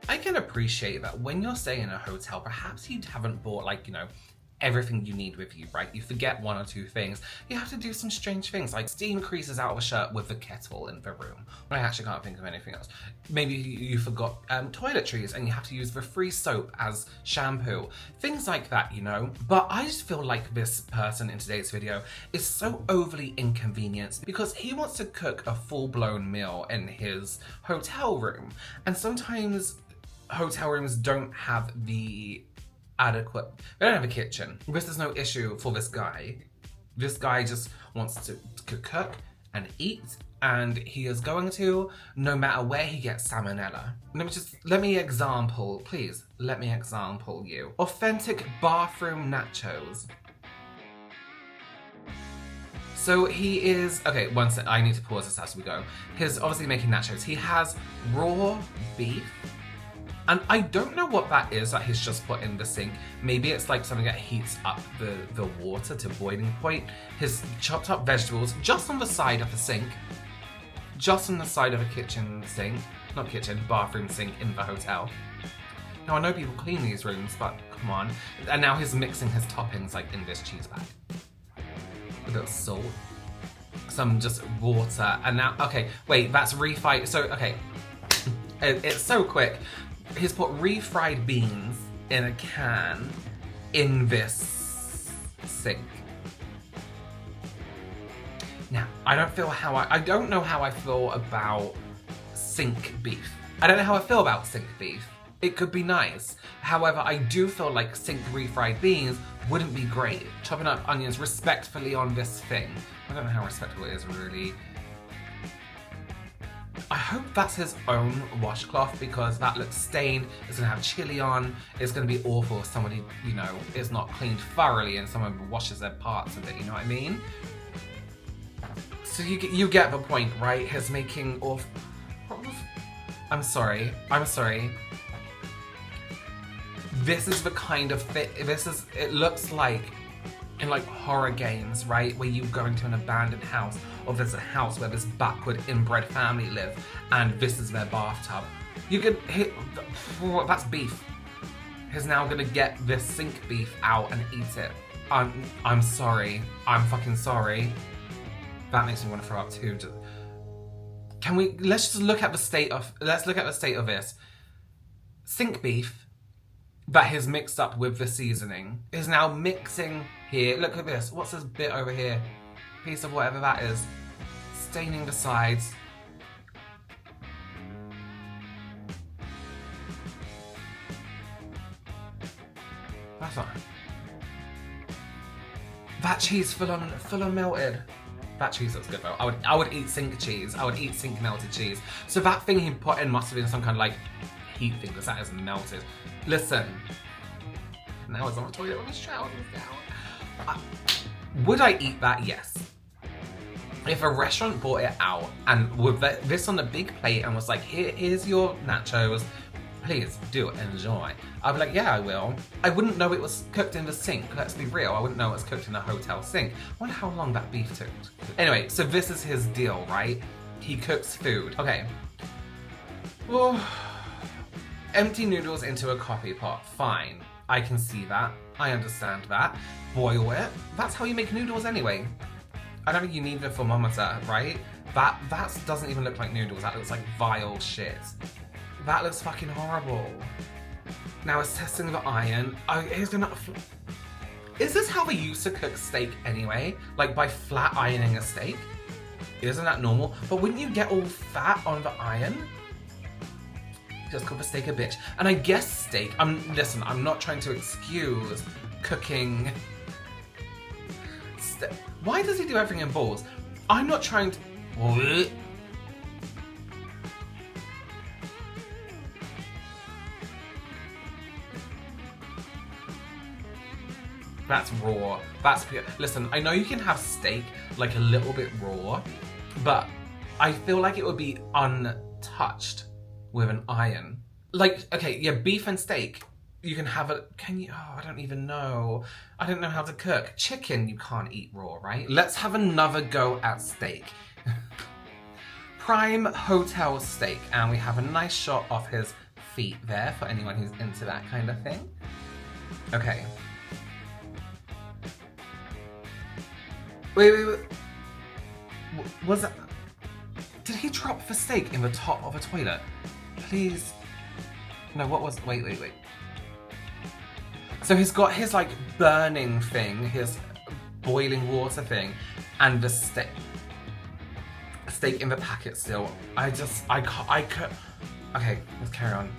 I can appreciate that when you're staying in a hotel, perhaps you haven't bought like, everything you need with you, right? You forget one or two things. You have to do some strange things, like steam creases out of a shirt with the kettle in the room. When I actually can't think of anything else. Maybe you forgot toiletries and you have to use the free soap as shampoo. Things like that, But I just feel like this person in today's video is so overly inconvenienced because he wants to cook a full-blown meal in his hotel room. And sometimes hotel rooms don't have the adequate. They don't have a kitchen. This is no issue for this guy. This guy just wants to cook and eat, and he is going to, no matter where he gets salmonella. Let me example you. Authentic bathroom nachos. So he is, okay, one sec, I need to pause this as we go. He's obviously making nachos. He has raw beef. And I don't know what that is that he's just put in the sink. Maybe it's like something that heats up the water to boiling point. His chopped up vegetables just on the side of the sink. Just on the side of a kitchen sink. Not kitchen, bathroom sink in the hotel. Now I know people clean these rooms, but come on. And now he's mixing his toppings like in this cheese bag. A bit of salt. Some just water. And now, okay, wait, that's refried. So, okay. It's so quick. He's put refried beans in a can in this sink. Now, I don't know how I feel about sink beef. I don't know how I feel about sink beef. It could be nice. However, I do feel like sink refried beans wouldn't be great. Chopping up onions respectfully on this thing. I don't know how respectful it is really. I hope that's his own washcloth because that looks stained, it's gonna have chili on, it's gonna be awful if somebody, is not cleaned thoroughly and someone washes their parts of it, you know what I mean? So you get the point, right? He's making awful... I'm sorry. This is the kind of thing, it looks like in like horror games, right? Where you go into an abandoned house, or there's a house where this backward inbred family live, and this is their bathtub. You could hit, that's beef. He's now gonna get this sink beef out and eat it. I'm sorry. I'm fucking sorry. That makes me want to throw up too. Let's look at the state of this. Sink beef that he's mixed up with the seasoning is now mixing here. Look at this. What's this bit over here? Piece of whatever that is. Staining the sides. That's not... That cheese full on melted. That cheese looks good though. I would eat sink cheese. I would eat sink melted cheese. So that thing he put in must have been some kind of like heat thing because that is melted. Listen. Now it's on the toilet with a shower down. Would I eat that? Yes. If a restaurant brought it out and with this on a big plate and was like, here's your nachos, please do enjoy. I'd be like, yeah, I will. I wouldn't know it was cooked in the sink, let's be real. I wouldn't know it was cooked in a hotel sink. I wonder how long that beef took. Anyway, so this is his deal, right? He cooks food. Okay. Well, empty noodles into a coffee pot, fine. I can see that. I understand that. Boil it. That's how you make noodles anyway. I don't think you need the thermometer, right? That doesn't even look like noodles. That looks like vile shit. That looks fucking horrible. Now it's testing the iron. Oh, he's gonna... Is this how they used to cook steak anyway? Like by flat ironing a steak? Isn't that normal? But wouldn't you get all fat on the iron? Just cook the steak a bitch. And I guess steak... Listen, I'm not trying to excuse cooking... Why does he do everything in balls? I'm not trying to... That's raw. That's pure. Listen, I know you can have steak like a little bit raw, but I feel like it would be untouched with an iron. Like, okay, yeah, beef and steak. You can have it, can you? Oh, I don't even know. I don't know how to cook. Chicken, you can't eat raw, right? Let's have another go at steak. Prime hotel steak, and we have a nice shot of his feet there for anyone who's into that kind of thing. Okay. Wait. Was that... Did he drop the steak in the top of a toilet? Please. No, what was... Wait. So he's got his, like, burning thing, his boiling water thing, and the steak in the packet still. I could... Okay, let's carry on.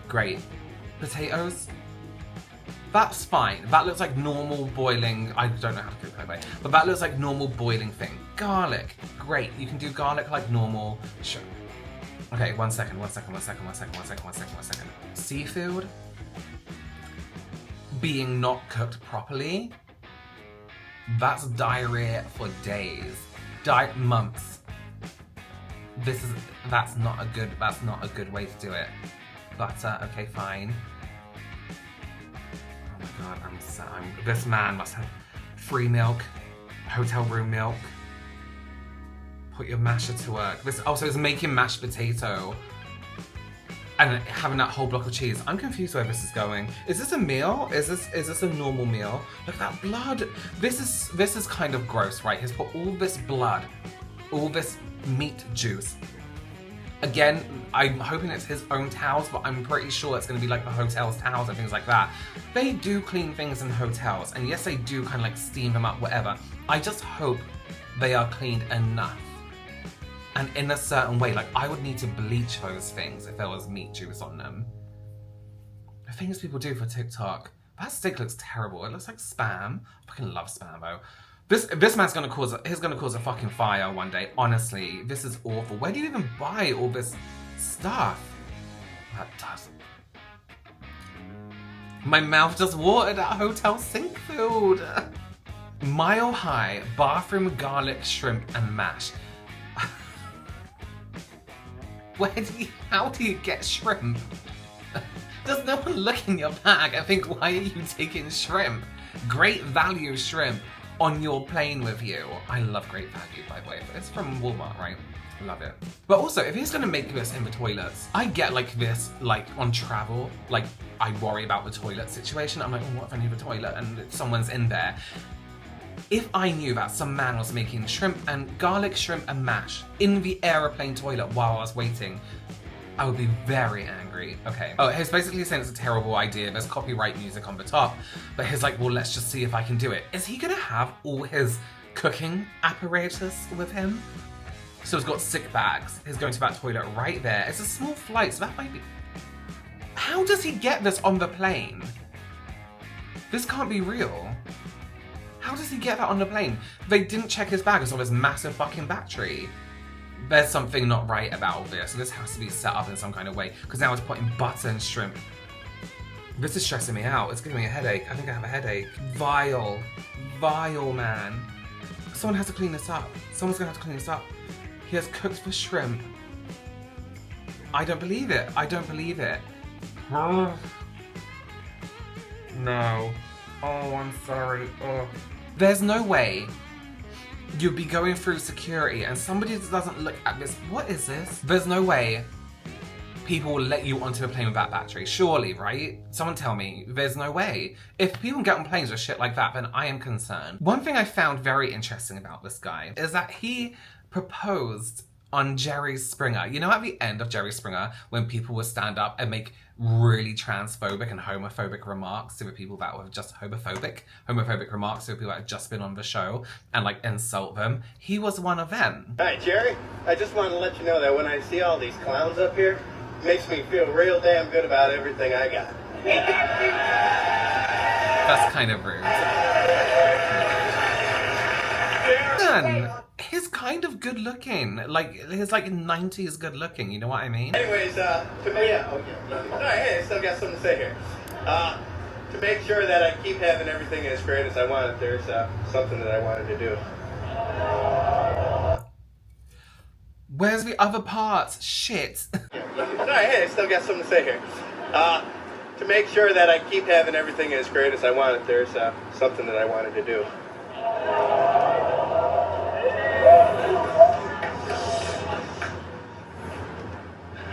Great. Potatoes? That's fine. That looks like normal boiling... I don't know how to cook, by the way. But that looks like normal boiling thing. Garlic. Great. You can do garlic like normal. Sure. Okay, one second. Seafood being not cooked properly, that's diarrhea for days. Months. That's not a good way to do it. Butter, okay, fine. Oh my god, this man must have free milk, hotel room milk. Put your masher to work. This also is making mashed potato and having that whole block of cheese. I'm confused where this is going. Is this a meal? Is this a normal meal? Look at that blood. This is kind of gross, right? He's put all this blood, all this meat juice. Again, I'm hoping it's his own towels, but I'm pretty sure it's gonna be like the hotel's towels and things like that. They do clean things in hotels, and yes, they do kind of like steam them up, whatever. I just hope they are cleaned enough. And in a certain way, like I would need to bleach those things if there was meat juice on them. The things people do for TikTok. That steak looks terrible. It looks like Spam. I fucking love Spam though. This man's gonna cause a fucking fire one day. Honestly, this is awful. Where do you even buy all this stuff? That does. My mouth just watered at hotel sink food. Mile High bathroom garlic shrimp and mash. How do you get shrimp? Does no one look in your bag and think, why are you taking shrimp? Great value shrimp on your plane with you. I love Great Value, by the way. It's from Walmart, right? Love it. But also, if he's gonna make this in the toilets, I get like this, like on travel, like I worry about the toilet situation. I'm like, oh, what if I need a toilet and someone's in there? If I knew that some man was making garlic shrimp and mash in the aeroplane toilet while I was waiting, I would be very angry. Okay. Oh, he's basically saying it's a terrible idea. There's copyright music on the top. But he's like, well, let's just see if I can do it. Is he gonna have all his cooking apparatus with him? So he's got sick bags. He's going to that toilet right there. It's a small flight, so that might be... How does he get this on the plane? This can't be real. How does he get that on the plane? They didn't check his bag. It's on this massive fucking battery. There's something not right about all this. So this has to be set up in some kind of way. Because now it's putting butter and shrimp. This is stressing me out. It's giving me a headache. I think I have a headache. Vile. Vile, man. Someone has to clean this up. Someone's gonna have to clean this up. He has cooked the shrimp. I don't believe it. I don't believe it. No. Oh, I'm sorry. Oh. There's no way you'd be going through security and somebody doesn't look at this. What is this? There's no way people will let you onto a plane with that battery. Surely, right? Someone tell me. There's no way. If people get on planes with shit like that, then I am concerned. One thing I found very interesting about this guy is that he proposed on Jerry Springer. You know, at the end of Jerry Springer, when people would stand up and make really transphobic and homophobic remarks to the people that were just homophobic remarks to the people that had just been on the show and like insult them. He was one of them. Hi, Jerry. I just wanted to let you know that when I see all these clowns up here, it makes me feel real damn good about everything I got. That's kind of rude. Man, he's kind of good looking. Like, he's like 90s good looking, you know what I mean? Anyways, hey, I still got something to say here. To make sure that I keep having everything as great as I want it, there's something that I wanted to do. Where's the other parts? Shit. Hey, I still got something to say here. To make sure that I keep having everything as great as I want it, there's something that I wanted to do.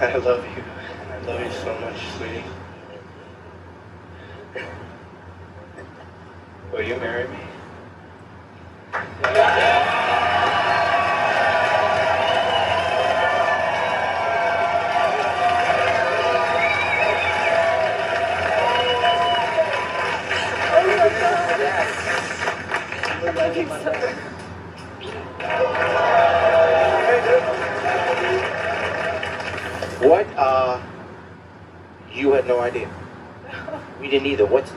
I love you, and I Love you so much, sweetie. Will you marry me? What? You had no idea. We didn't either. What's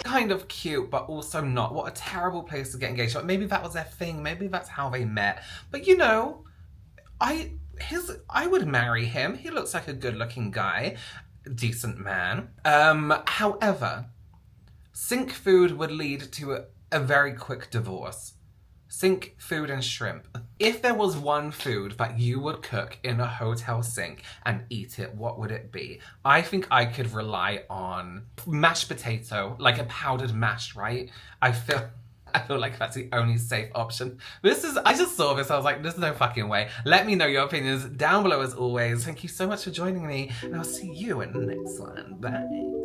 Kind of cute, but also not. What a terrible place to get engaged. But maybe that was their thing. Maybe that's how they met. But you know, I would marry him. He looks like a good-looking guy, decent man. However, sink food would lead to a very quick divorce. Sink food and shrimp. If there was one food that you would cook in a hotel sink and eat it, what would it be? I think I could rely on mashed potato, like a powdered mash, right? I feel like that's the only safe option. I just saw this, I was like, there's no fucking way. Let me know your opinions down below as always. Thank you so much for joining me, and I'll see you in the next one. Bye.